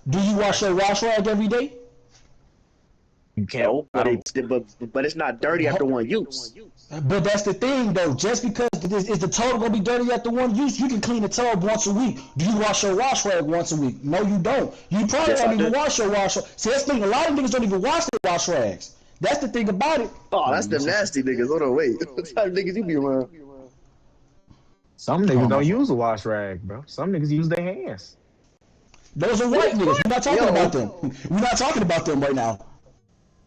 Do you wash your wash rag every day? You can't. No, but it's not dirty after one use. But that's the thing, though. Just because is the tub gonna be dirty after one use, you can clean the tub once a week. Do you wash your wash rag once a week? No, you don't. You probably Yes, don't I even do. wash your wash. See, that's the thing. A lot of niggas don't even wash their wash rags. That's the thing about it. Oh, that's them nasty niggas. Hold on, wait. What type of niggas you be around? Some Oh niggas my don't fault. use a wash rag, bro. Some niggas use their hands. Those are white niggas. We're not talking Yo. about them. We're not talking about them right now.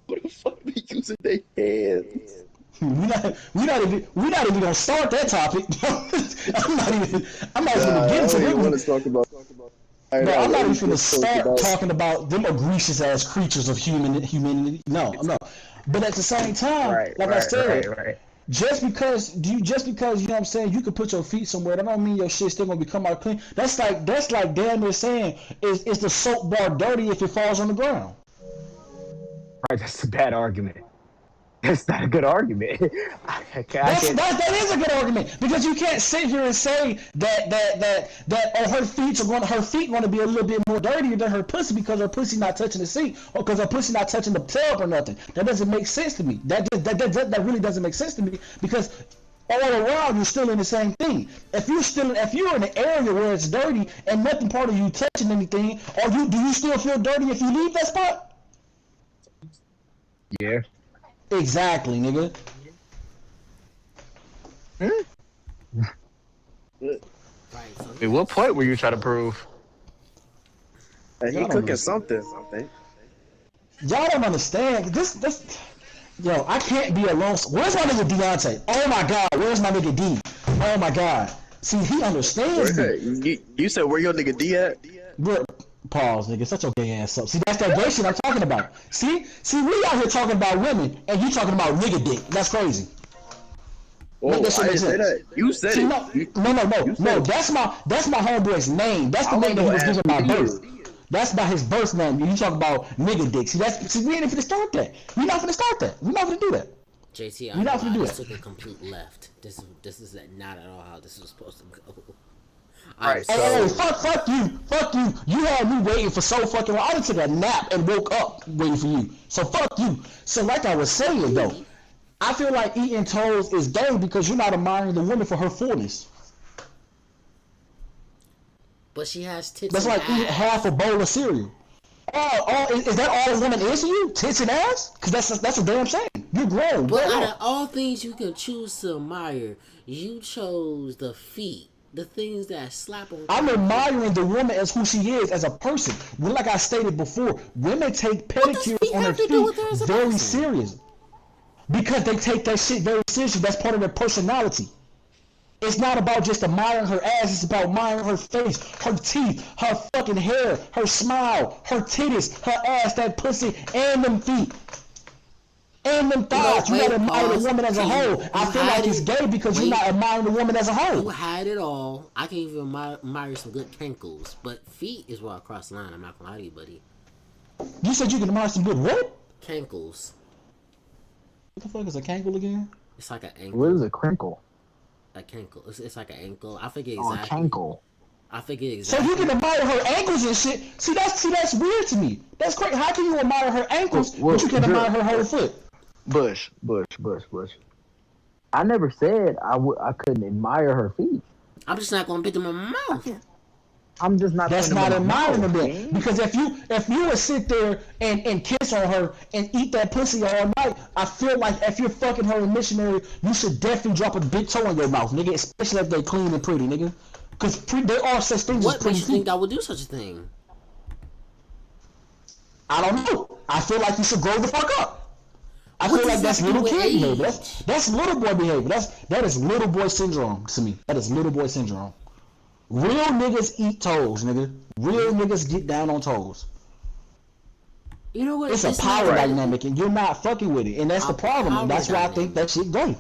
What the fuck be using their hands? We're not even gonna start that topic. I'm not even gonna I get into don't even want it. to talk about. All right, No, I'm not even let's gonna just talk start about. talking about them egregious ass creatures of humanity. No, no. But at the same time, Right, like I right, said, right, right. just because you know what I'm saying, you can put your feet somewhere, that don't mean your shit still gonna become out clean. That's like damn near saying is the soap bar dirty if it falls on the ground. Right, that's a bad argument. That's not a good argument. I can't. That is a good argument because you can't sit here and say that her feet going to be a little bit more dirtier than her pussy because her pussy not touching the seat or because her pussy not touching the tub or nothing. That doesn't make sense to me. That really doesn't make sense to me because all around you're still in the same thing. If you're in an area where it's dirty and nothing part of you touching anything, do you still feel dirty if you leave that spot? Yeah. Exactly, nigga. Right. So At what point were you trying to prove? And he Y'all don't cooking understand. something, I think. Y'all don't understand. Yo, I can't be alone. Where's my nigga Deontay? Oh my god, where's my nigga D? Oh my god. See, he understands me. You said where your nigga D at? Bro, pause, nigga. Shut your gay ass up. See, that's that gay shit I'm talking about. See, we out here talking about women, and you talking about nigga dick. That's crazy. Oh, Make that shit I make didn't say sense. that. You said See, it. no, You- no. That's my homeboy's name. That's the I was name that he gonna was ask given by who he is. birth. That's not his birth name. You talk about nigga dick. See, we ain't finna start that. We're not finna start that. We're not finna do that. JT, We're not finna do this that. took a complete left. This is not at all how this was supposed to go. Right, Hey, so- fuck you. You had me waiting for so fucking long. I done took a nap and woke up waiting for you. So fuck you. So like I was saying though, I feel like eating toes is gay because you're not admiring the woman for her fullness. But she has tits. That's and like eating ass. half a bowl of cereal. Is that all a woman is to you? Tits and ass? Because that's a damn shame. You're grown. But Grow out of up. all things you could choose to admire, you chose the feet, the things that slap on. I'm admiring the woman as who she is as a person. Well, like I stated before, women take What does pedicures feet on their have to do with her feet as a very person? serious. Because they take that shit very seriously. That's part of their personality. It's not about just admiring her ass. It's about admiring her face, her teeth, her fucking hair, her smile, her titties, her ass, that pussy, and them feet. And them thighs. You wait, gotta admire pause. the woman as a Can whole. you I feel hide like it's it? gay because Wait. you're not admiring the woman as a You whole. had it all. I can even admire some good cankles, but feet is where I cross the line. I'm not gonna lie to you, buddy. You said you can admire some good what? Cankles. What the fuck is a cankle again? It's like an ankle. What is a crinkle? A cankle. It's like an ankle. I forget Oh, a exactly. cankle. I forget So exactly. you can admire her ankles and shit. See that's weird to me. That's crazy. How can you admire her ankles, but you can admire her whole foot? Bush. I never said I couldn't admire her feet. I'm just not gonna put them in my mouth. I'm just not. That's putting them not in my admiring mouth, them man. because if you would sit there and kiss on her and eat that pussy all night, I feel like if you're fucking her in missionary, you should definitely drop a big toe in your mouth, nigga. Especially if they clean and pretty, nigga. Because there are such things as What pretty makes you think feet. I would do such a thing? I don't know. I feel like you should grow the fuck up. I What feel like does that's that do little with kid behavior. age? That's little boy behavior. That is little boy syndrome to me. That is little boy syndrome. Real niggas eat toes, nigga. Real niggas get down on toes. You know what? It's a not power right. dynamic, and you're not fucking with it, and that's the problem. And that's why I think that shit gay.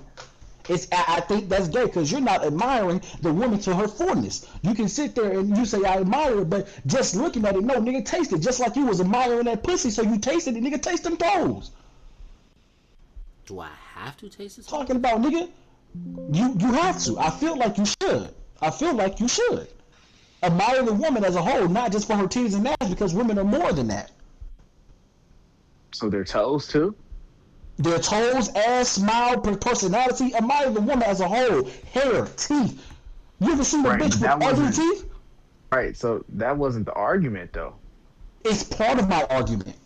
I think that's gay because you're not admiring the woman to her fullness. You can sit there and you say I admire it, but just looking at it, no, nigga, taste it. Just like you was admiring that pussy, so you tasted it, nigga, taste them toes. Do I have to taste this? Talking about, nigga, you have to. I feel like you should. I feel like you should. Admire the woman as a whole, not just for her titties and ass, because women are more than that. So their toes too. Their toes, ass, smile, personality. Admire the woman as a whole. Hair, teeth. You ever seen a Right, bitch but with that ugly wasn't teeth? right. So that wasn't the argument though. It's part of my argument.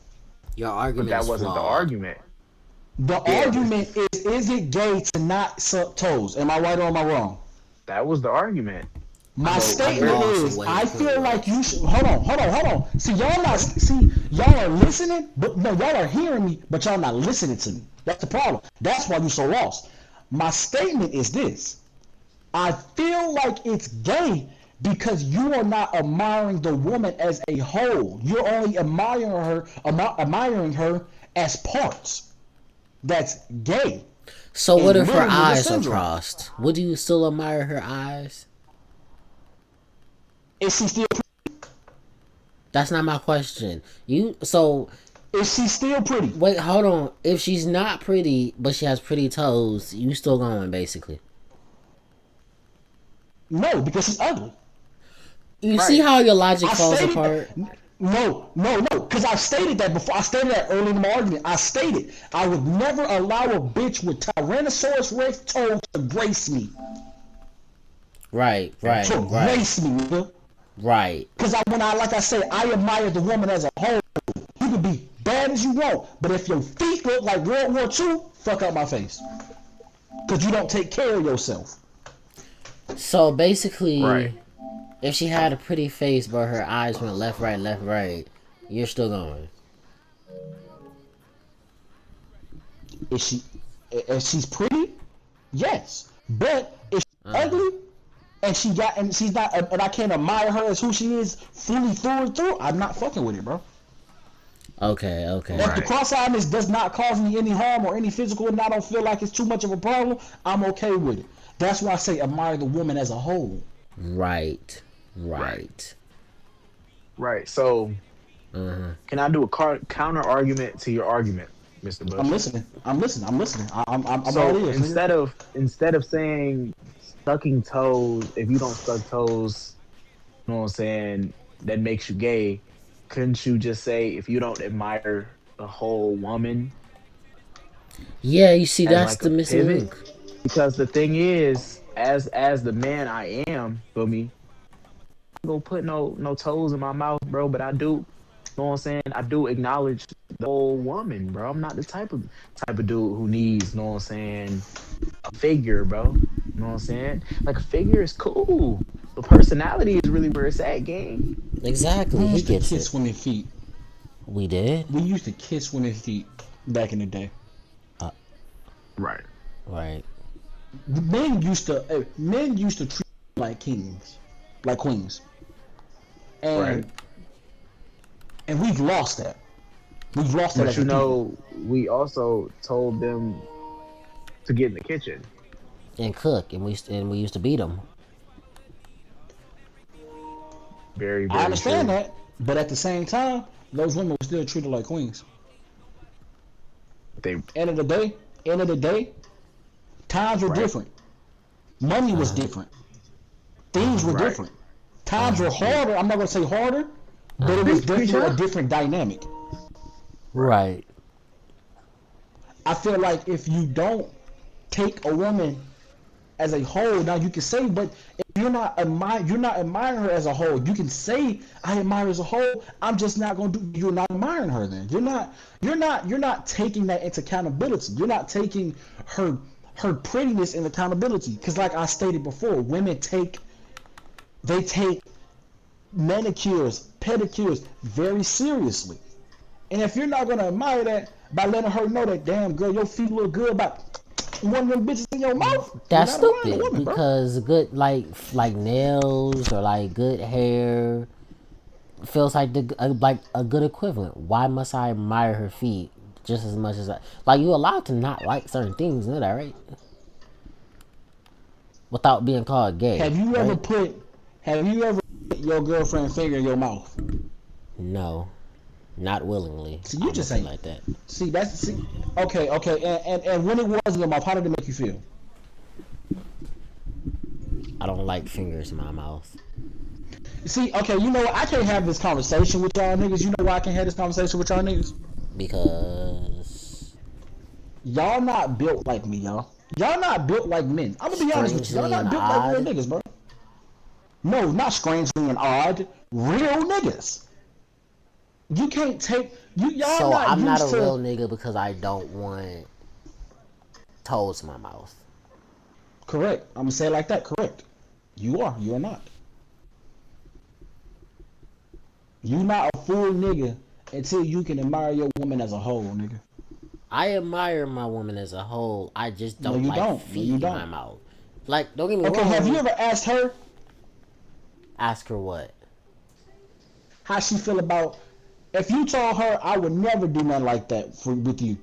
Your But argument that is wasn't the flawed. argument. The Yeah, argument is it gay to not suck toes? Am I right or am I wrong? that was the argument. My So I'm statement lost is, on what I his point feel like was. you should. Hold on. See, y'all are listening, but no, y'all are hearing me, but y'all not listening to me. That's the problem. That's why you're so lost. My statement is this: I feel like it's gay because you are not admiring the woman as a whole. You're only admiring her as parts. That's gay. So what And if her women with this eyes are syndrome. crossed? Would you still admire her eyes? Is she still? That's not my question. Is she still pretty? Wait, hold on. If she's not pretty, but she has pretty toes, you still going basically. No, because she's ugly. You Right. see how your logic I falls stated apart? that. No, because I stated that before. I stated that early in my argument. I stated I would never allow a bitch with Tyrannosaurus Rex toes to grace me. Right. To grace me, nigga. Right. Because like I said, I admire the woman as a whole. You can be bad as you want, but if your feet look like World War II, fuck out my face. Because you don't take care of yourself. So basically, Right. if she had a pretty face but her eyes went left, right, you're still going. If she's pretty, yes. But if she's ugly and she's not, and I can't admire her as who she is fully through and through, I'm not fucking with it, bro. Okay. If the Right. cross-eyedness does not cause me any harm or any physical, and I don't feel like it's too much of a problem, I'm okay with it. That's why I say admire the woman as a whole. Right. Right. So can I do a counter argument to your argument, Mr. Bush? I'm listening. I'm So all ears. instead of saying sucking toes, if you don't suck toes, you know what I'm saying, that makes you gay, couldn't you just say if you don't admire the whole woman Yeah, you see, as that's like the a missing pivot? link. Because the thing is, as the man I am, feel me, I don't put no toes in my mouth, bro, but I do, you know what I'm saying? I do acknowledge the whole woman, bro. I'm not the type of dude who needs, you know what I'm saying, a figure, bro. You know what I'm saying? Like a figure is cool. But personality is really where it's at, gang. Exactly, We he used to gets kiss it. women's feet. We did? We used to kiss women's feet back in the day. Right. Right. Men used to treat them like kings, like queens, and Right. and we've lost that. We've lost that. But As you a people. know, we also told them to get in the kitchen. And cook, and we used to beat them. Very, very I understand true. that, but at the same time, those women were still treated like queens. They End of the day, times were Right. different. Money was different. Things were Right. different. Times were harder. I'm not gonna say harder, but it was definitely a different dynamic. Right. I feel like if you don't take a woman as a whole, now you can say, but if you're not admiring her as a whole. You can say I admire her as a whole. I'm just not gonna do. You're not admiring her. Then you're not taking that into accountability. You're not taking her prettiness in accountability. Because like I stated before, women take manicures, pedicures very seriously. And if you're not gonna admire that by letting her know that, damn girl, your feet look good, about one of them bitches in your mouth, That's you're not admiring the stupid woman, bro. because good like nails or like good hair feels like a good equivalent. Why must I admire her feet just as much as like you allowed to not like certain things, you know that, right? Without being called gay. Have you ever right? put your girlfriend's finger in your mouth? No, not willingly. See, you just ain't like that. Okay, and when it was in your mouth, how did it make you feel? I don't like fingers in my mouth. See, okay, you know what? I can't have this conversation with y'all niggas. You know why I can't have this conversation with y'all niggas? Because Y'all not built like me, y'all. Y'all not built like men. I'm gonna be honest with you. Y'all strangely and not built like real odd. niggas, bro. No, not strangely and odd. Real niggas. You can't take y'all So not I'm not a used to. real nigga because I don't want toes in my mouth. Correct. I'm gonna say it like that. Correct. You are. You are not. You not a full nigga until you can admire your woman as a whole, nigga. I admire my woman as a whole. I just No, don't you like don't. No, you feet in my don't. mouth. Like, don't get me Okay, have you wrong. ever asked her Ask her what? how she feel about if you told her I would never do nothing like that with you?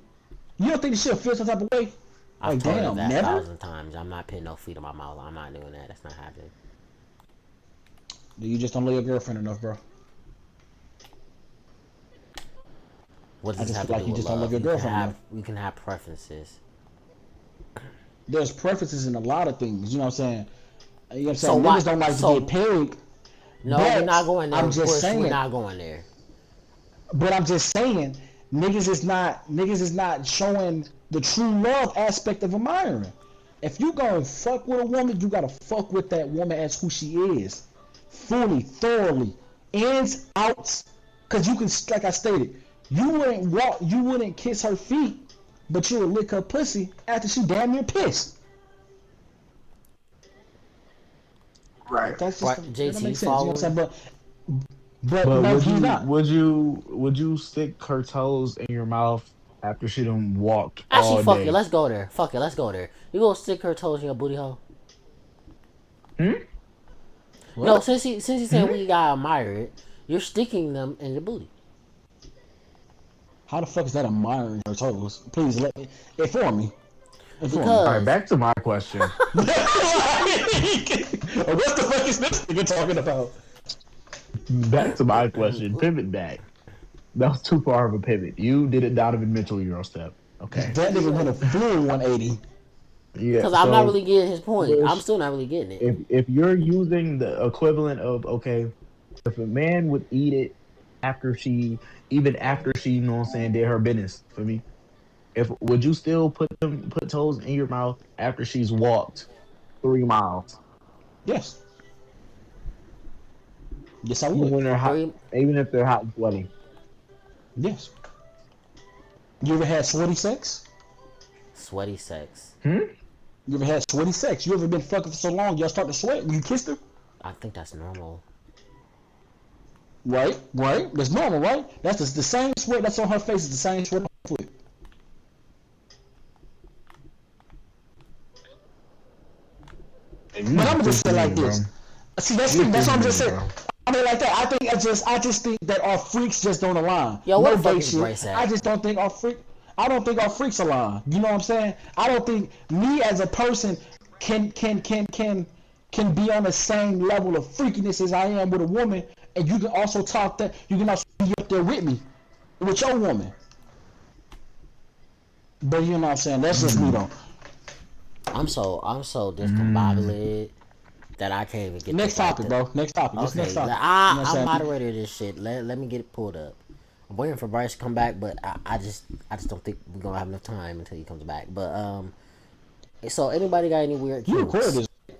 You don't think she'll feel some type of way? I've Like, told her damn, that never? 1,000 times. I'm not putting no feet in my mouth. I'm not doing that. That's not happening. You just don't love your girlfriend enough, bro. What does I this just have feel to like do you with just don't love love? your girlfriend enough. We can have preferences. There's preferences in a lot of things. You know what I'm saying? You know what I'm So saying? why? Niggas don't like to So get paid, no, we're not but going there. I'm Of just course, we're saying. not going there. But I'm just saying, niggas is not showing the true love aspect of admiring. If you gonna fuck with a woman, you gotta fuck with that woman as who she is, fully, thoroughly, ins, outs. Cause you can, like I stated, you wouldn't kiss her feet, but you would lick her pussy after she damn near pissed. Right. That's just Right, that don't JT, make you sense. You know what I'm following? saying? But But no, he's not. would you stick her toes in your mouth after she done walked Actually, all fuck it. day? Let's go there. Fuck it. Let's go there. You gonna stick her toes in your booty hole? Hmm? No, What? since he said Hmm? we gotta admire it, you're sticking them in your booty. How the fuck is that admiring her toes? Please let me inform me. Inform me. All right, Because back to my question. What the fuck is this nigga talking about? Back to my question. Pivot back. That was too far of a pivot. You did a Donovan Mitchell Euro step. Okay. That nigga went a full 180. Yeah. because I'm not So really getting his point. I'm Bush, still not really getting it. if you're using the equivalent of, okay, if a man would eat it after she, even after she, you know what I'm saying, did her business for me, if would you still put toes in your mouth after she's walked 3 miles, Yes. Yes, I even would. when they're hot, Three even if they're hot and sweaty? Yes. You ever had sweaty sex? sweaty sex. Hmm? You ever had sweaty sex? You ever been fucking for so long y'all start to sweat when you kissed her? I think that's normal. Right, right. That's normal, right? That's the same sweat that's on her face is the same sweat on her foot. And you But I'm just gonna just say it twisted like me, bro. this. See, that's You the just thing. That's what I'm twisted just me, saying. bro. I mean, like that. I just think that our freaks just don't align. Yo, where No the fuck gay is shit. Bryce I at? just don't think our freak. I don't think our freaks align. You know what I'm saying? I don't think me as a person can be on the same level of freakiness as I am with a woman, and you can also talk that you can also be up there with me, with your woman. But you know what I'm saying? That's just me Mm, though. I'm so mm. discombobulated that I can't even get Next this like topic, the. bro. Next topic. This next Okay, topic. You know what I'm I'm saying? moderator of this shit. Let me get it pulled up. I'm waiting for Bryce to come back, but I just don't think we're gonna have enough time until he comes back. But so anybody got any weird You recorded kinks? this.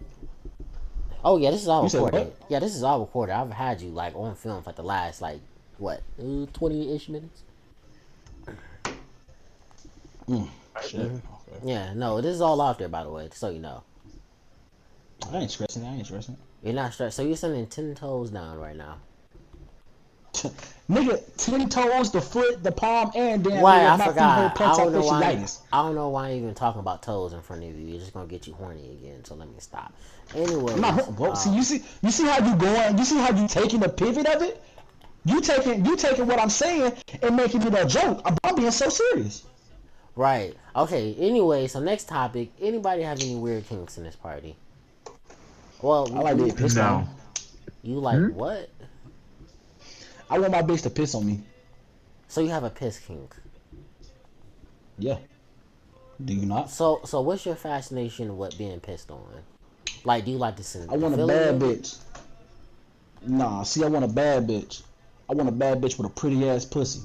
Oh yeah, this is all You said recorded. what? Yeah, this is all recorded. I've had you like on film for the last like what 20-ish minutes. Shit. Okay. Yeah, no, this is all out there by the way, just so you know. I ain't stressing. I ain't stressing. You're not stressed. So you're sending 10 toes down right now. Nigga, 10 toes, the foot, the palm, and damn Why? near I my feet hurt forgot. plantar fasciitis. I don't know why I'm even talking about toes in front of you. You're just gonna get you horny again. So let me stop. Anyways, Bro, see, you see how you going, you see how you taking the pivot of it? You taking what I'm saying and making it a joke. I'm being so serious. right. Okay. Anyway, so next topic. Anybody have any weird kinks in this party? Well, I like to get pissed No. on. you like Hmm? what? I want my bitch to piss on me. So you have a piss kink. Yeah. Do you not? So what's your fascination with being pissed on? Like, do you like the I want a feeling bad of it? bitch. Nah, see, I want a bad bitch. I want a bad bitch with a pretty ass pussy.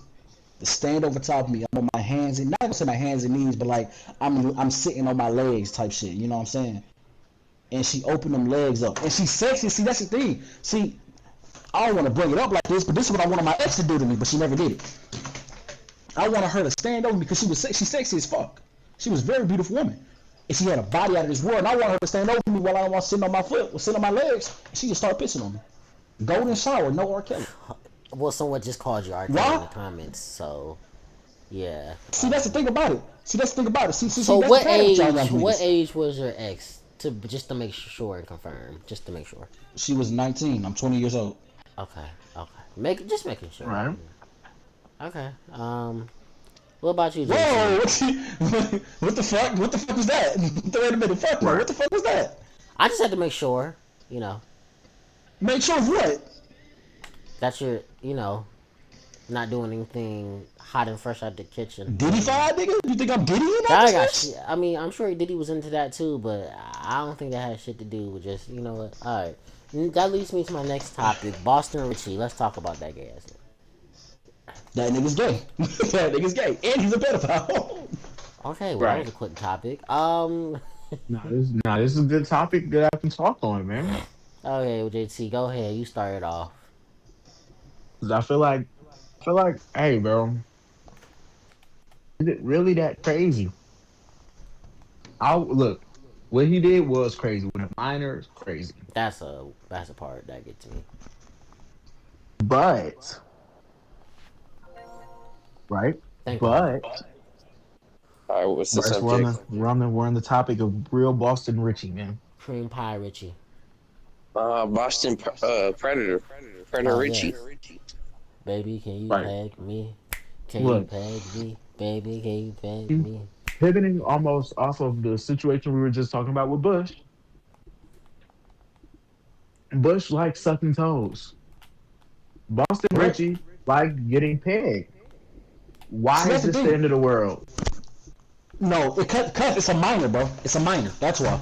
To stand over top of me. I'm on my hands and not gonna say my hands and knees, but like I'm sitting on my legs type shit. You know what I'm saying? And she opened them legs up, and she's sexy. See, that's the thing. See, I don't want to bring it up like this, but this is what I wanted my ex to do to me, but she never did it. I wanted her to stand over me because she's sexy as fuck. She was a very beautiful woman. And she had a body out of this world. And I want her to stand over me while I was sitting on my foot, sitting on my legs. And she just started pissing on me. Golden shower, no R. Kelly. Well, someone just called you R. Kelly in the comments, so yeah. See, that's the thing about it. See, so that's what age? What age was your ex? Just to make sure and confirm, just to make sure. She was 19. I'm 20 years old. Okay. Just making sure. Right. Okay. What about you, Whoa! What the fuck? What the fuck was that? Wait a minute. Fuck no. What the fuck was that? I just had to make sure, you know. Make sure of what? That you're, not doing anything hot and fresh out the kitchen. Diddy five, nigga? You think I'm Diddy in that? I mean, I'm sure Diddy was into that too, but I don't think that had shit to do with just, you know what? All right. That leads me to my next topic, Boston Richie. Let's talk about that gay ass nigga. That nigga's gay. That nigga's gay. And he's a pedophile. Okay, well, that was a quick topic. This is a good topic that I can talk on, man. Okay, well, JT, go ahead. You start it off. Cause I feel like, hey, bro, is it really that crazy? Look, what he did was crazy. With a minor, it's crazy. That's a part that gets me. But, right? All right, what's the subject? We're on the topic of real Boston Richie, man. Cream pie Richie. Boston Predator Richie. Yes. Baby, can you peg me? You peg me? Baby, can you peg me? Pivoting almost off of the situation we were just talking about with Bush. Bush likes sucking toes. Boston Richie likes getting pegged. Why is this the end of the world? No, it's a minor, bro. It's a minor. That's why.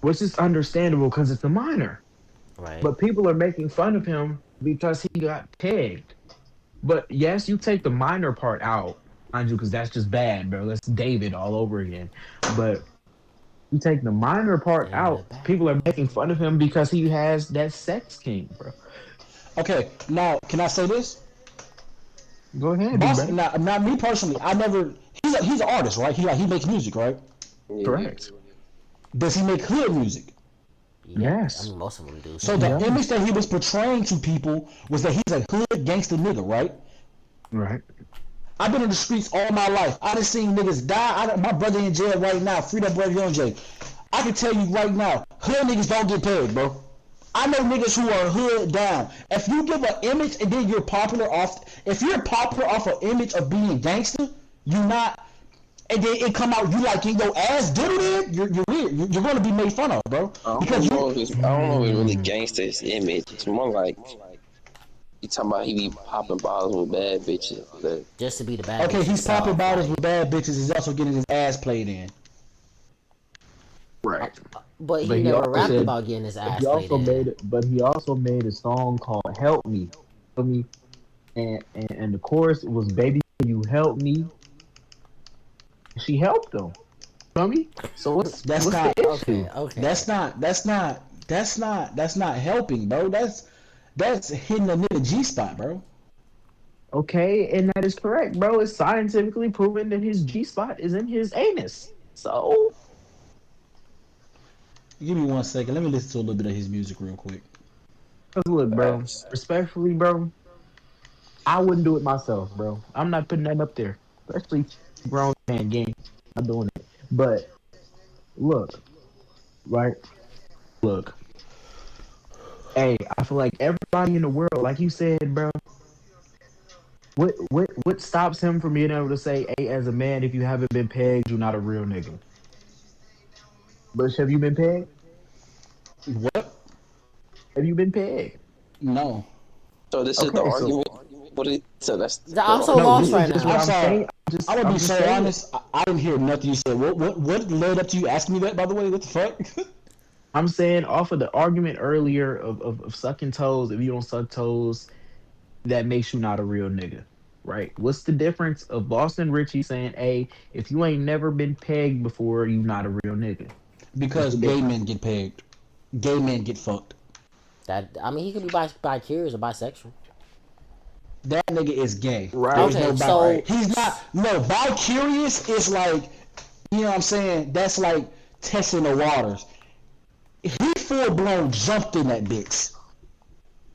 Which is understandable because it's a minor. Right. But people are making fun of him because he got pegged. But yes, you take the minor part out, mind you, because that's just bad, bro. That's David all over again. But you take the minor part out, people are making fun of him because he has that sex king, bro. Okay, now can I say this? Go ahead. Boston, now me personally, I never. He's an artist, right? He makes music, right? Yeah. Correct. Does he make hood music? Yes. I mean, most of them do. So the image that he was portraying to people was that he's a hood gangster nigga, right? Right. I've been in the streets all my life. I done seen niggas die. My brother in jail right now. Free that brother Young J. I can tell you right now, hood niggas don't get paid, bro. I know niggas who are hood down. If you give an image and then you're popular off, if you're popular off an image of being gangster, you're not. And then it come out you like getting your ass diddled in, you're weird. You're going to be made fun of, bro. I don't know if it's really gangster's image. It's more like you talking about he be popping bottles with bad bitches. Just to be the bad. Okay, he's popping bottles with bad bitches. He's also getting his ass played in. Right. But he never rapped about getting his ass played in. But he also made a song called "Help Me," and the chorus was "Baby, can you help me?" She helped him. Feel me? So what's the issue? Okay. That's not helping, bro. That's hitting a nigga G spot, bro. Okay, and that is correct, bro. It's scientifically proven that his G spot is in his anus. So give me 1 second. Let me listen to a little bit of his music real quick. Look, bro. Respectfully, bro. I wouldn't do it myself, bro. I'm not putting that up there, especially grown man game. I'm doing it. But look, right? Look. Hey, I feel like everybody in the world, like you said, bro. What stops him from being able to say, hey, as a man, if you haven't been pegged, you're not a real nigga? Bush, have you been pegged? What? Have you been pegged? No. So this is the argument. I'm so lost right now. I'm sorry. I'm gonna be so honest. I didn't hear nothing you said. What led up to you asking me that? By the way, what the fuck? I'm saying off of the argument earlier of sucking toes. If you don't suck toes, that makes you not a real nigga, right? What's the difference of Boston Richie saying, "Hey, if you ain't never been pegged before, you not a real nigga"? What's Because the gay difference? men get pegged. Gay men get fucked. That I mean, he could be bi-curious or bisexual. That nigga is gay. There is Right, no Okay, bi. right. so He's not. No, bi curious is like, you know what I'm saying? That's like testing the waters. He full blown jumped in that bitch.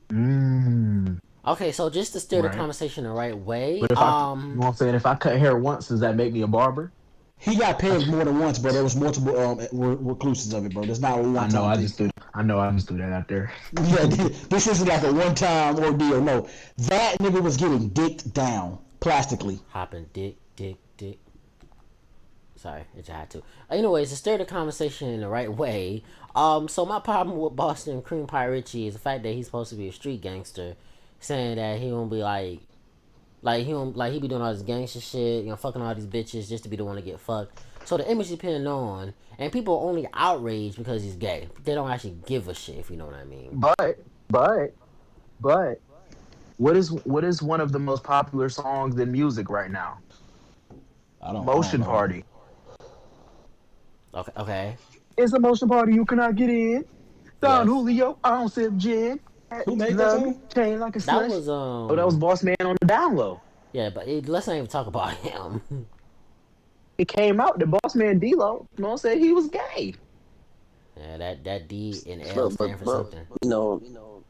Mm, okay, so just to steer the right. conversation the right way, But if I, you know what I'm saying, if I cut hair once, does that make me a barber? He got pegged more than once, bro. There was multiple recluses of it, bro. There's not a one time thing. I know I just threw that out there. Yeah, this isn't like a one time ordeal. No, that nigga was getting dicked down plastically. hopping dick. Sorry, I just had to. Anyways, to steer the conversation in the right way. So my problem with Boston Cream Pie Richie is the fact that he's supposed to be a street gangster, saying that he won't be like he don't like he be doing all this gangster shit, fucking all these bitches just to be the one to get fucked. So the image he's putting on, and people are only outraged because he's gay. They don't actually give a shit, if you know what I mean. But, but, but, what is one of the most popular songs in music right now? I don't Motion know. Party. Okay. It's a motion party you cannot get in. Don Yes. Julio, I don't sip gin. Who made that Love me, song? chain like a That slush. was Oh, that was Boss Man on the down low. yeah, but let's not even talk about him. It came out that Boss Man D-Lo, said he was gay. Yeah, that D and L But stand for something. you know,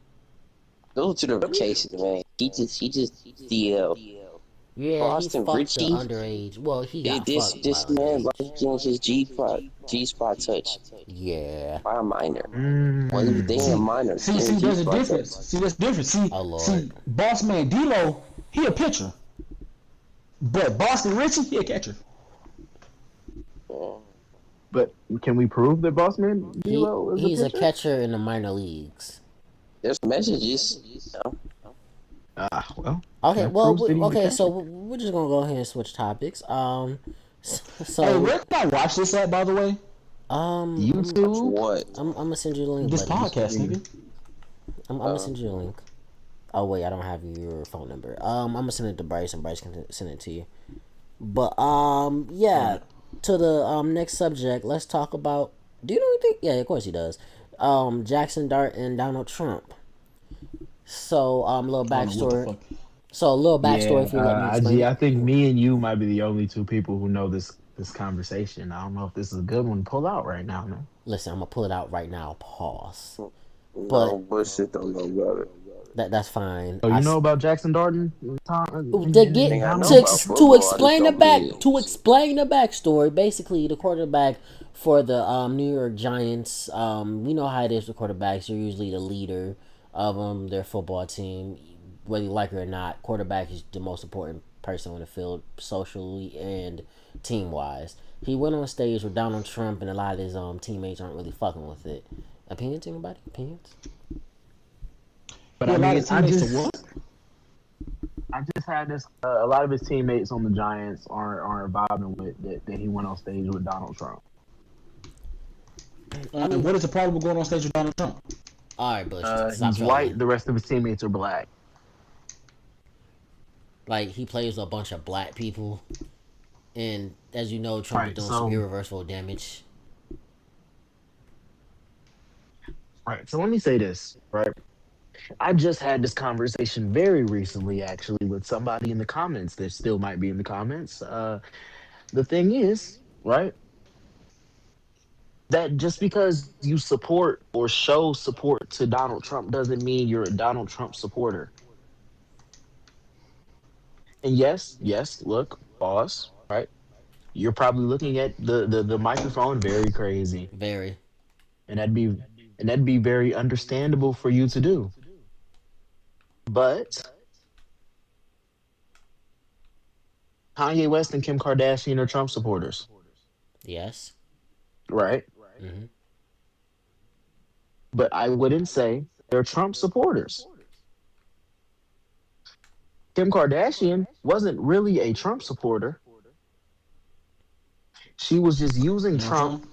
those two different cases, man. He just DL. Yeah, he Boston fucked the Richie. underage. Well, he got fucked by This man underage. like getting his G spot touch Yeah. by a minor. Well, he was Mm. dating a minor. See, there's a difference. See, there's difference. Oh Lord. See, Boss Man D-Lo, he a pitcher, but Boston Richie, he a catcher. But can we prove that Boss Man D-Lo is He's a a pitcher? catcher in the minor leagues. There's messages. Well, Okay, that well, proves that he's a okay, catcher. so we're just gonna go ahead and switch topics. Hey, So, where can I watch this at, by the way? YouTube. What? I'm gonna send you the link, This buddy. podcast, nigga. I'm gonna send you a link. Oh wait, I don't have your phone number. I'm gonna send it to Bryce, and Bryce can send it to you. But yeah. To the next subject, let's talk about. Do you know anything? Yeah, of course he does. Jackson Dart and Donald Trump. So little I don't know what the backstory. fuck. So a little backstory, Yeah, if you let me explain I it. think me and you might be the only two people who know this conversation. I don't know if this is a good one to pull out right now, man. Listen, I'm gonna pull it out right now. Pause. No But bullshit. Don't know about it. that's fine. Oh, you know about Jackson Darden? To get Thing I know to, about to football, I just explain the don't back believe. backstory. Basically, the quarterback for the New York Giants. We know how it is with quarterbacks. You're usually the leader of their football team, whether you like it or not. Quarterback is the most important person on the field, socially and team wise. He went on stage with Donald Trump, and a lot of his teammates aren't really fucking with it. Opinions, anybody? Opinions? But Yeah, I a lot mean, of teammates to what? I just had this. A lot of his teammates on the Giants aren't vibing with that he went on stage with Donald Trump. And what is the problem with going on stage with Donald Trump? All right, Bush. Stop He's trolling. white. The rest of his teammates are black. Like he plays with a bunch of black people, and as you know, Trump is Right, doing so- some irreversible damage. Right. So let me say this. Right. I just had this conversation very recently, actually, with somebody in the comments that still might be in the comments. The thing is, right, that just because you support or show support to Donald Trump doesn't mean you're a Donald Trump supporter. And yes, look, boss, right? You're probably looking at the microphone very crazy, Very. and that'd be very understandable for you to do. But Kanye West and Kim Kardashian are Trump supporters, Yes. right? Hmm. But I wouldn't say they're Trump supporters. Kim Kardashian wasn't really a Trump supporter. She was just using You know what I'm Trump saying?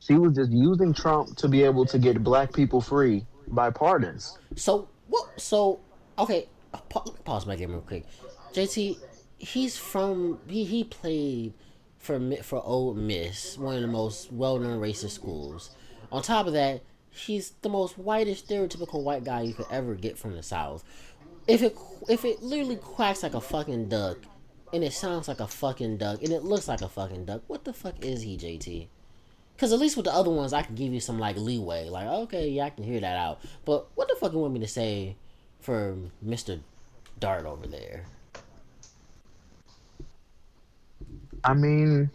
She was just using Trump to be able to get black people free by pardons. So what? So okay, let me pause my game real quick. JT, he played for Old Miss, one of the most well known racist schools. On top of that, he's the most whitest stereotypical white guy you could ever get from the South. If it literally quacks like a fucking duck, and it sounds like a fucking duck, and it looks like a fucking duck, what the fuck is he, JT? Because at least with the other ones, I can give you some like leeway. Like, okay, yeah, I can hear that out. But what the fuck you want me to say for Mr. Dart over there? I mean,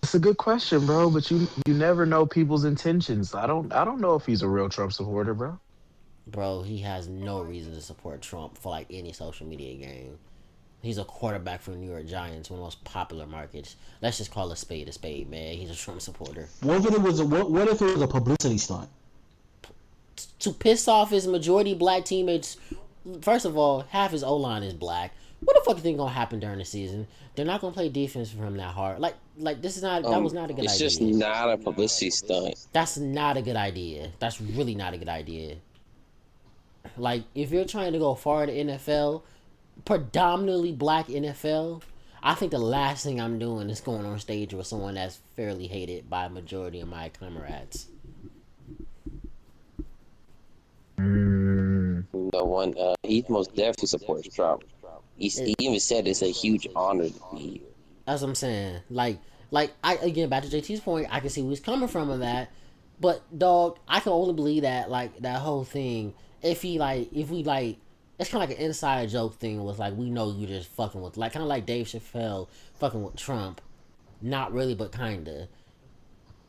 it's a good question, bro. But you never know people's intentions. I don't know if he's a real Trump supporter, bro. Bro, he has no reason to support Trump for like any social media game. He's a quarterback for the New York Giants, one of the most popular markets. Let's just call a spade, man. He's a Trump supporter. What if it was a publicity stunt? To piss off his majority black teammates. First of all, half his O-line is black. What the fuck you think gonna happen during the season? They're not gonna play defense for him that hard. Like this is not that was not a good idea. It's just not a publicity stunt. That's not a good idea. That's really not a good idea. Like if you're trying to go far in the NFL, predominantly black NFL, I think the last thing I'm doing is going on stage with someone that's fairly hated by a majority of my comrades. No one. He most definitely supports Trump. He even said it's a huge honor to be here. That's what I'm saying. Like I again back to JT's point, I can see where he's coming from on that, but dog, I can only believe that like that whole thing. If we like, it's kind of like an inside joke thing. Was like we know you just fucking with like kind of like Dave Chappelle fucking with Trump, not really, but kinda.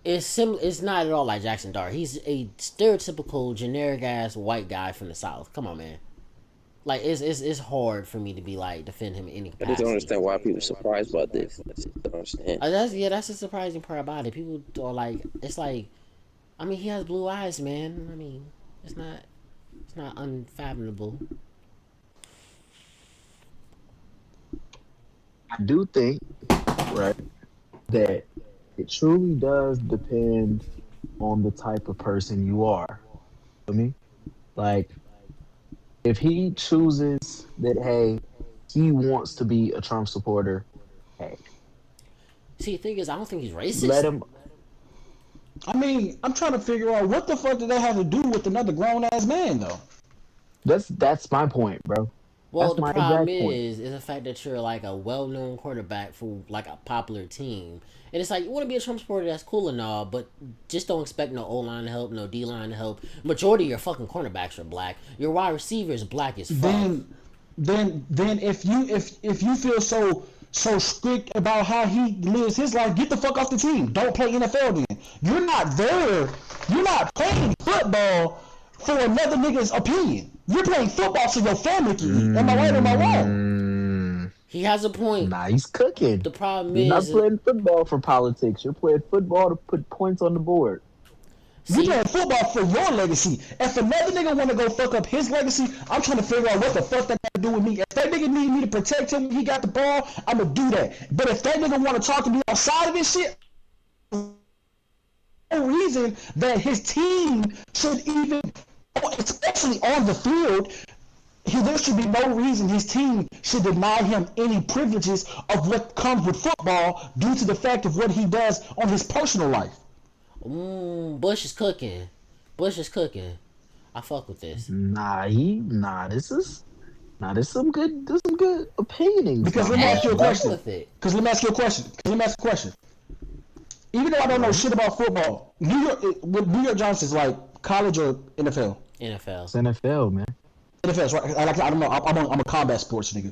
It's not at all like Jackson Dart. He's a stereotypical generic ass white guy from the South. Come on, man. Like it's hard for me to be like defend him in any capacity. I just don't understand why people are surprised about this. I just don't understand. That's the surprising part about it. People are like, it's like, I mean, he has blue eyes, man. I mean, it's not unfathomable. I do think, right, that it truly does depend on the type of person you are. I mean, like, if he chooses that, hey, he wants to be a Trump supporter, hey. See, the thing is, I don't think he's racist. Let him. I mean, I'm trying to figure out what the fuck did that have to do with another grown ass man, though. That's my point, bro. Well, That's the problem point. is the fact that you're like a well-known quarterback for like a popular team, and it's like you want to be a Trump supporter, that's cool and all, but just don't expect no O-line to help, no D-line to help. Majority of your fucking cornerbacks are black. Your wide receiver is black as fuck. Then if you feel so strict about how he lives his life, get the fuck off the team. Don't play NFL then. You're not there. You're not playing football for another nigga's opinion. You're playing football so your family can eat. Am I right or am I wrong? He has a point. Nah, he's cooking. The problem You're is not playing football for politics. You're playing football to put points on the board. You're playing football for your legacy. If another nigga want to go fuck up his legacy, I'm trying to figure out what the fuck that got to do with me. If that nigga need me to protect him when he got the ball, I'm going to do that. But if that nigga want to talk to me outside of this shit, no reason that his team should even, especially on the field, there should be no reason his team should deny him any privileges of what comes with football due to the fact of what he does on his personal life. Bush is cooking. I fuck with this. This is some good opinioning. Because let me ask you a question. Even though I don't know shit about football, New York Giants is like college or NFL? NFL. It's NFL, man. NFL, right? I don't know. I'm a combat sports nigga.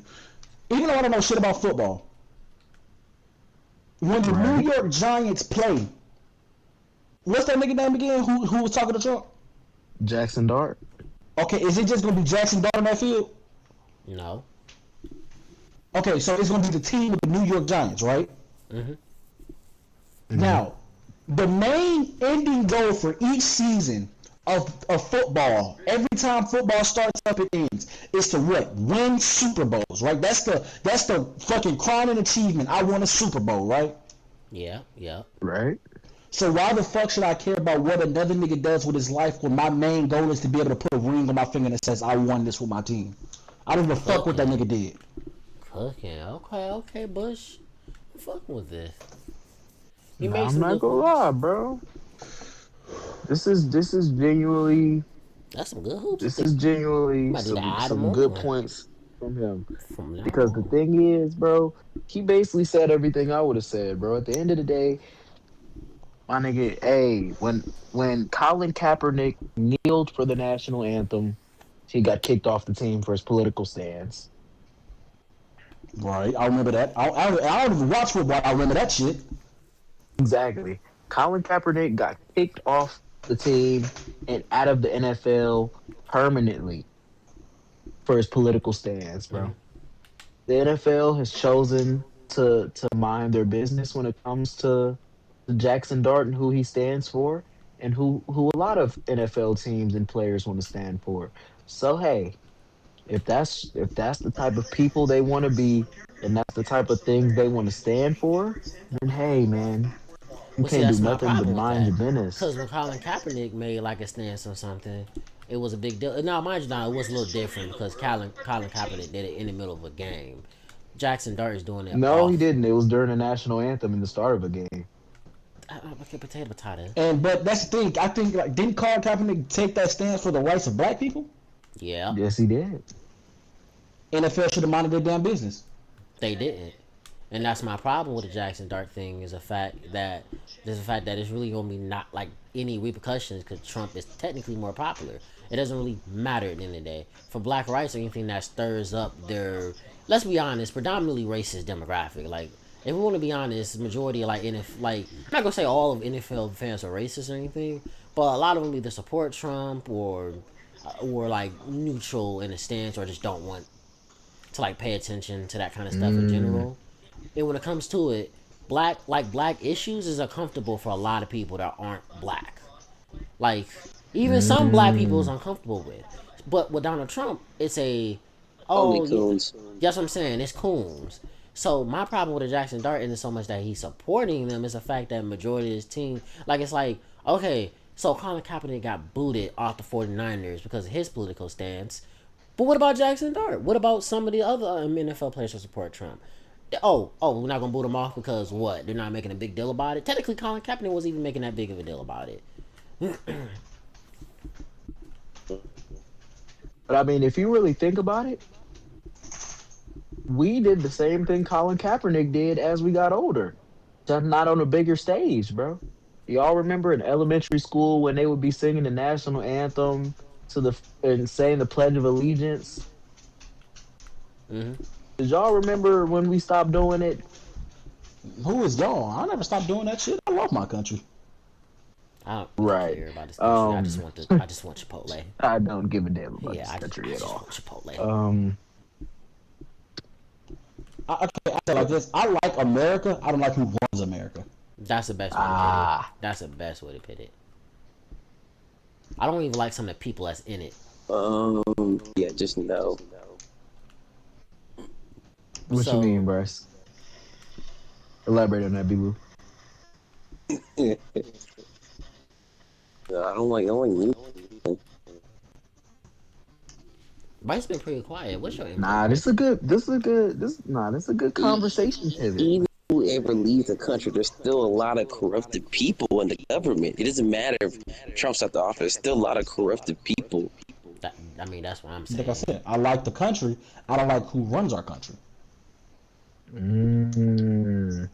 Even though I don't know shit about football, when the New York Giants play, what's that nigga name again? Who was talking to Trump? Jackson Dart. Okay, is it just gonna be Jackson Dart on that field? No. Okay, so it's gonna be the team with the New York Giants, right? Mm-hmm. Now, the main ending goal for each season of football, every time football starts up and ends, is to what? Win Super Bowls, right? That's the fucking crowning achievement. I won a Super Bowl, right? Yeah, yeah. right? So why the fuck should I care about what another nigga does with his life when my main goal is to be able to put a ring on my finger that says I won this with my team? I don't give a fuck what that Cooking. nigga did. Cooking. Okay, okay, Bush. I'm fucking with this. He Nah, makes I'm some not good gonna points. lie, bro. This is genuinely That's some good hoops. I this think is you genuinely might need to add him some good on points from him. from now Because the on. thing is, bro, he basically said everything I would have said, bro. At the end of the day, my nigga, hey, when Colin Kaepernick kneeled for the national anthem, he got kicked off the team for his political stance. Right, I remember that. I don't even watch football. I remember that shit. Exactly. Colin Kaepernick got kicked off the team and out of the NFL permanently for his political stance, Hmm. bro. The NFL has chosen to mind their business when it comes to Jackson Dart and who he stands for, and who a lot of NFL teams and players want to stand for. So hey, if that's the type of people they want to be, and that's the type of things they want to stand for, then hey, man, you Well, see, can't do that's my nothing but problem with mind that. your business. Because when Colin Kaepernick made like a stance on something, it was a big deal. Now, mind you, now it was a little different because Colin Kaepernick did it in the middle of a game. Jackson Dart is doing it No, he off. didn't. It was during the national anthem in the start of a game. Okay, potato. And but that's the thing. I think like didn't Colin Kaepernick take that stance for the rights of black people? Yeah, Yes, he did. NFL should have minded their damn business. they didn't. And that's my problem with the Jackson Dart thing is the fact that it's really gonna be not like any repercussions because Trump is technically more popular. It doesn't really matter at the end of the day for black rights or anything that stirs up their, let's be honest, predominantly racist demographic. Like if we want to be honest, majority of like like I'm not gonna say all of NFL fans are racist or anything, but a lot of them either support Trump or like neutral in a stance or just don't want to like pay attention to that kind of stuff in Mm, general. And when it comes to it, black issues is uncomfortable for a lot of people that aren't black. Like even some black people is mm. uncomfortable with. But with Donald Trump, it's a Only oh yeah, coons. that's what I'm saying. It's Coons. So my problem with the Jackson Dart isn't so much that he's supporting them; it's the fact that majority of his team, like it's like okay, so Colin Kaepernick got booted off the 49ers because of his political stance. But what about Jackson Dart? What about some of the other NFL players who support Trump? We're not gonna boot him off because what? They're not making a big deal about it. Technically, Colin Kaepernick wasn't even making that big of a deal about it. But I mean, if you really think about it, we did the same thing Colin Kaepernick did as we got older, just not on a bigger stage, bro. Y'all remember in elementary school when they would be singing the national anthem to the and saying the Pledge of Allegiance? Hmm. Did y'all remember when we stopped doing it? Who is y'all? I never stopped doing that shit. I love my country. I don't really Right. care about this country. Um, I just want Chipotle. I don't give a damn about Yeah, this I country at just all. want Chipotle. I say like this. I like America. I don't like who runs America. That's the best way to put it. Ah, That's the best way to put it. I don't even like some of the people that's in it. Yeah, just no. what you So mean, Bryce? Elaborate on that, B-Boo. No, I don't like Bryce been pretty quiet. What's your input, Nah, Bryce? this is a good conversation pivot. even whoever leaves the country, there's still a lot of corrupted people in the government. It doesn't matter if Trump's at the office, there's still a lot of corrupted people. I mean, that's what I'm Like I saying. said, I like the country. I don't like who runs our country. Mm.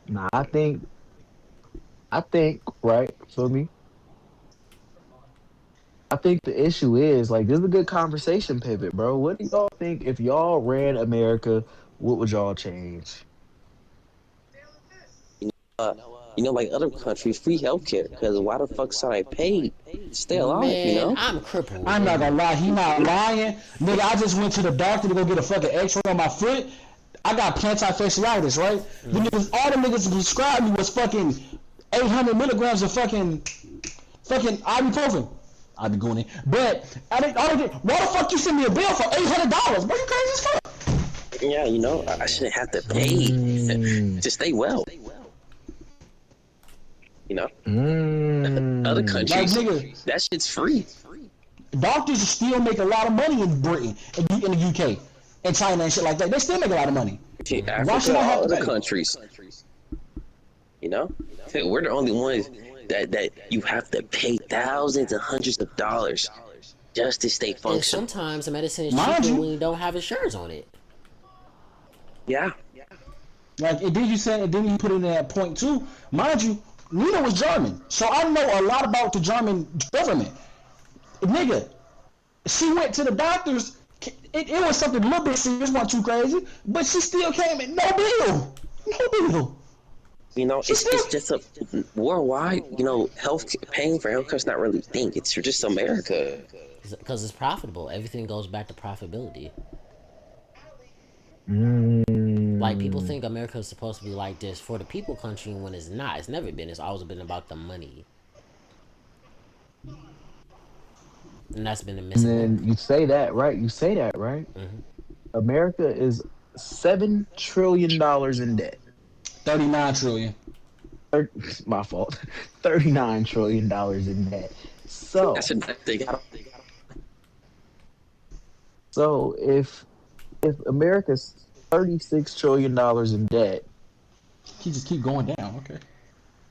Nah, I think, right, for me, I think the issue is like this is a good conversation pivot, bro. What do y'all think if y'all ran America? What would y'all change? Uh, like other countries, free healthcare. Because why the fuck should I pay to stay alive? Man, I'm crippled. I'm not And gonna lie, he not lying. Nigga, I just went to the doctor to go get a fucking x-ray on my foot. I got plantar fasciitis, right? The niggas, all the niggas prescribed me was fucking 800 milligrams of fucking ibuprofen. I be going in. But, why the fuck you send me a bill for $800? Bro, you crazy as fuck. Yeah, you know, I shouldn't have to pay to stay well. You know, other Like countries, nigga, that shit's free. doctors still make a lot of money in Britain, in the UK, and China and shit like that. They still make a lot of money. Why should Africa, I have all to other pay? countries. You know, we're the only ones that you have to pay thousands and hundreds of dollars just to stay And functional. sometimes the medicine is Mind cheaper you, when you don't have insurance on it. Yeah. like, and then you said, and then you put in that point too. Mind you, Nina was German, so I know a lot about the German government. Nigga, she went to the doctors. It was something a little bit serious, wasn't too crazy, but she still came in no bill, no bill. You know, She still, it's just a worldwide. You know, paying for healthcare is not really a thing. It's just America. Because it's profitable. Everything goes back to profitability. Like, people think America is supposed to be like this for the people country when it's not. It's never been. It's always been about the money. And that's been the And missing link. then you say that, right? You say that, right? America is $7 trillion in debt. 39 trillion. My fault. $39 trillion in debt. So, That's a they got. so if America's $36 trillion in debt, He just keep going down. Okay.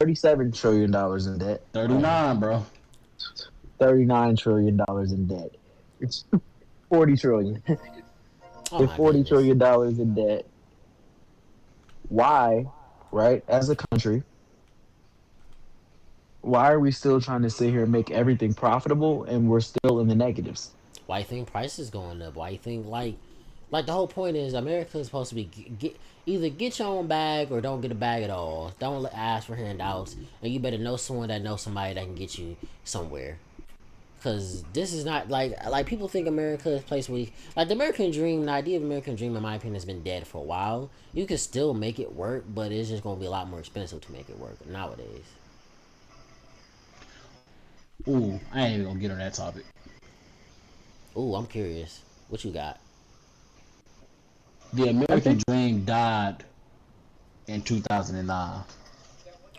$37 trillion in debt, 39, bro. $39 trillion in debt. It's 40 trillion. Oh With my $40 goodness. trillion in debt, why, right, as a country, why are we still trying to sit here and make everything profitable and we're still in the negatives? Why you think prices going up? Why you think like the whole point is America is supposed to be either get your own bag or don't get a bag at all. Don't ask for handouts, and you better know someone that knows somebody that can get you somewhere. Cause this is not like people think America is a place where like the American dream, the idea of American dream, in my opinion, has been dead for a while. You can still make it work, but it's just gonna be a lot more expensive to make it work nowadays. Ooh, I ain't even gonna get on that topic. Ooh, I'm curious. What you got? The I American think dream died in 2009.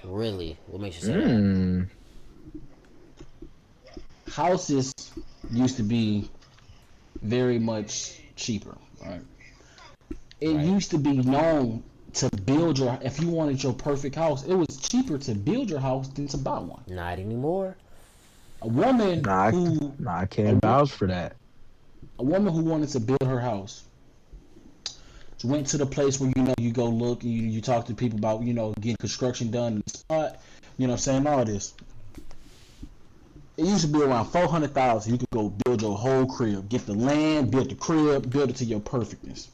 Really? What makes you say that? Houses used to be very much cheaper, right? It Right. used to be known to build your, if you wanted your perfect house, it was cheaper to build your house than to buy one. Not anymore. A woman Nah, who I can't vouch for that. a woman who wanted to build her house went to the place where you go look and you talk to people about getting construction done in the spot. You know what I'm saying? All this. It used to be around 400,000. You could go build your whole crib, get the land, build the crib, build it to your perfectness.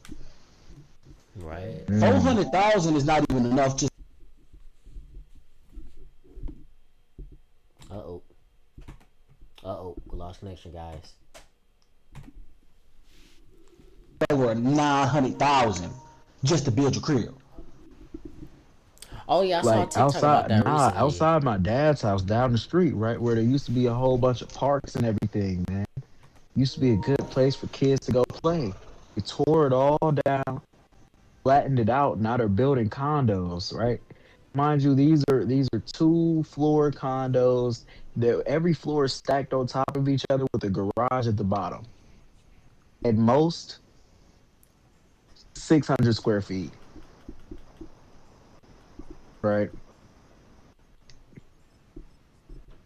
Right. 400,000 is not even enough. Just Uh-oh. Uh-oh. We lost connection, guys. over 900,000 just to build your crib. Oh yeah, I saw a Like TikTok about that recently. outside my dad's house down the street, right where there used to be a whole bunch of parks and everything, man. Used to be a good place for kids to go play. We tore it all down, flattened it out. Now they're building condos, right? Mind you, these are 2-floor condos. Every floor is stacked on top of each other with a garage at the bottom. At most, 600 square feet. Right.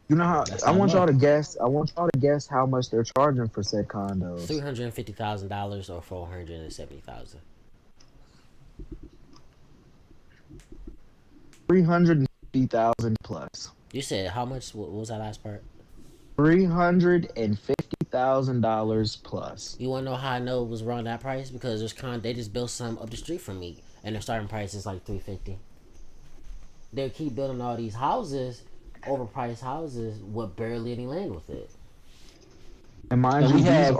You know how That's I not want y'all enough. to guess. I want y'all to guess how much they're charging for said condos. $350,000 or $470,000. 350,000 plus. You said how much? What was that last part? $350,000 plus. You wanna know how I know it was around that price? Because they just built some up the street from me, and their starting price is like $350. They keep building all these houses, overpriced houses, with barely any land with it. And mind And you, we have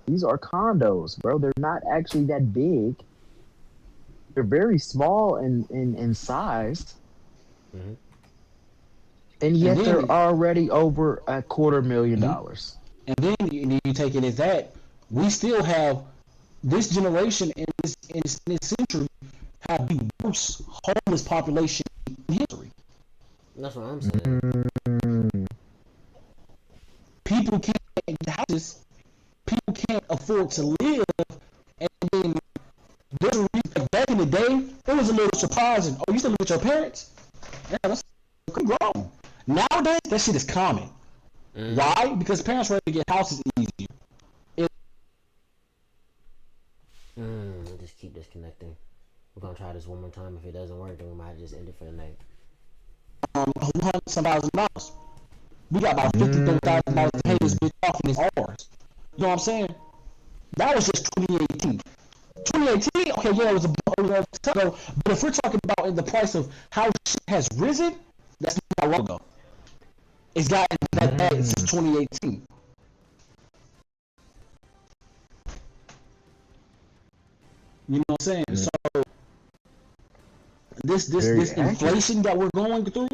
these are condos, bro. They're not actually that big. They're very small in size. Mhm. And yet then- they're already over $250,000. And then you take it as that we still have this generation in this century have the worst homeless population in history. That's what I'm saying. People can't get houses. People can't afford to live. And then there's a reason, like back in the day, it was a little surprising. Oh, you still live with your parents? Yeah, that's grown. Nowadays, that shit is common. Why? Because parents ready to get houses easier. We'll just keep disconnecting. We're gonna try this one more time. If it doesn't work, then we might just end it for the night. $100,000. We got about $50,000 to pay this bitch off and it's ours. You know what I'm saying? That was just 2018. 2018, okay, yeah, it was a long time ago. But if we're talking about in the price of how shit has risen, that's not long ago. It's gotten that bad since 2018. You know what I'm saying? So this inflation that we're going through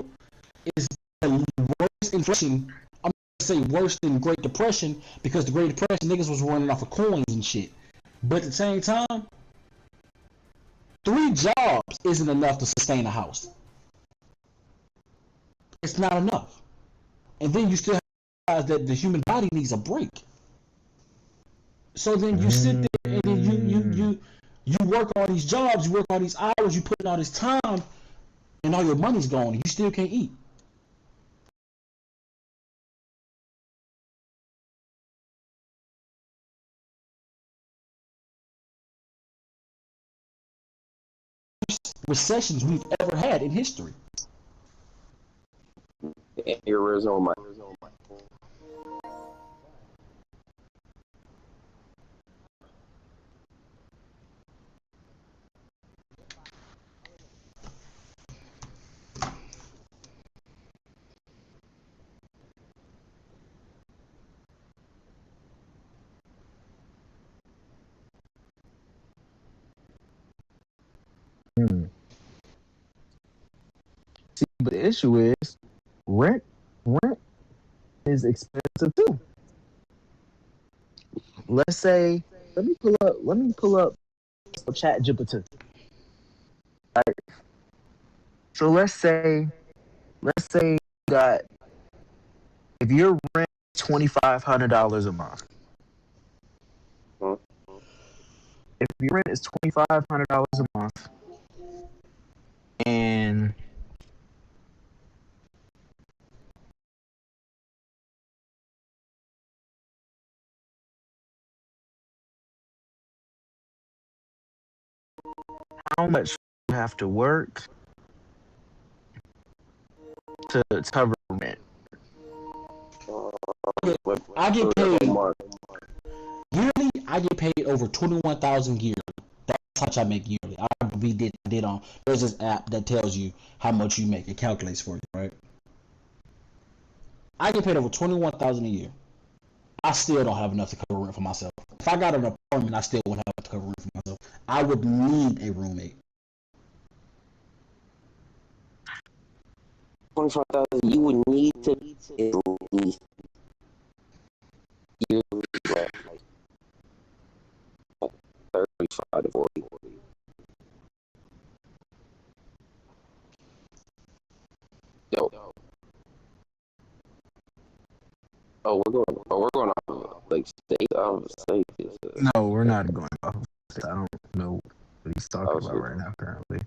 is the worst inflation. I'm gonna say worse than Great Depression, because the Great Depression niggas was running off of coins and shit. But at the same time, 3 jobs isn't enough to sustain a house. It's not enough. And then you still realize that the human body needs a break. So then you sit there and then you work all these jobs, you work all these hours, you put in all this time, and all your money's gone. You still can't eat. Recessions we've ever had in history. Arizona. See, but the issue is rent is expensive too. Let's say, let me pull up Chat GPT. Right. So let's say you got, if your rent is $2,500 a month. If your rent is $2,500 a month, and how much you have to work to cover rent? I get paid yearly. I get paid over 21,000 yearly. That's how much I make yearly. We did on. There's this app that tells you how much you make. It calculates for you, right? I get paid over 21,000 a year. I still don't have enough to cover rent for myself. If I got an apartment, I still wouldn't have enough to cover rent for myself. I would need a roommate. 25,000. You would need to at least yearly, like 35 to 40. Yo. Oh, we're going off like state. I would say this. No, we're not going off. I don't know what he's talking about right now currently.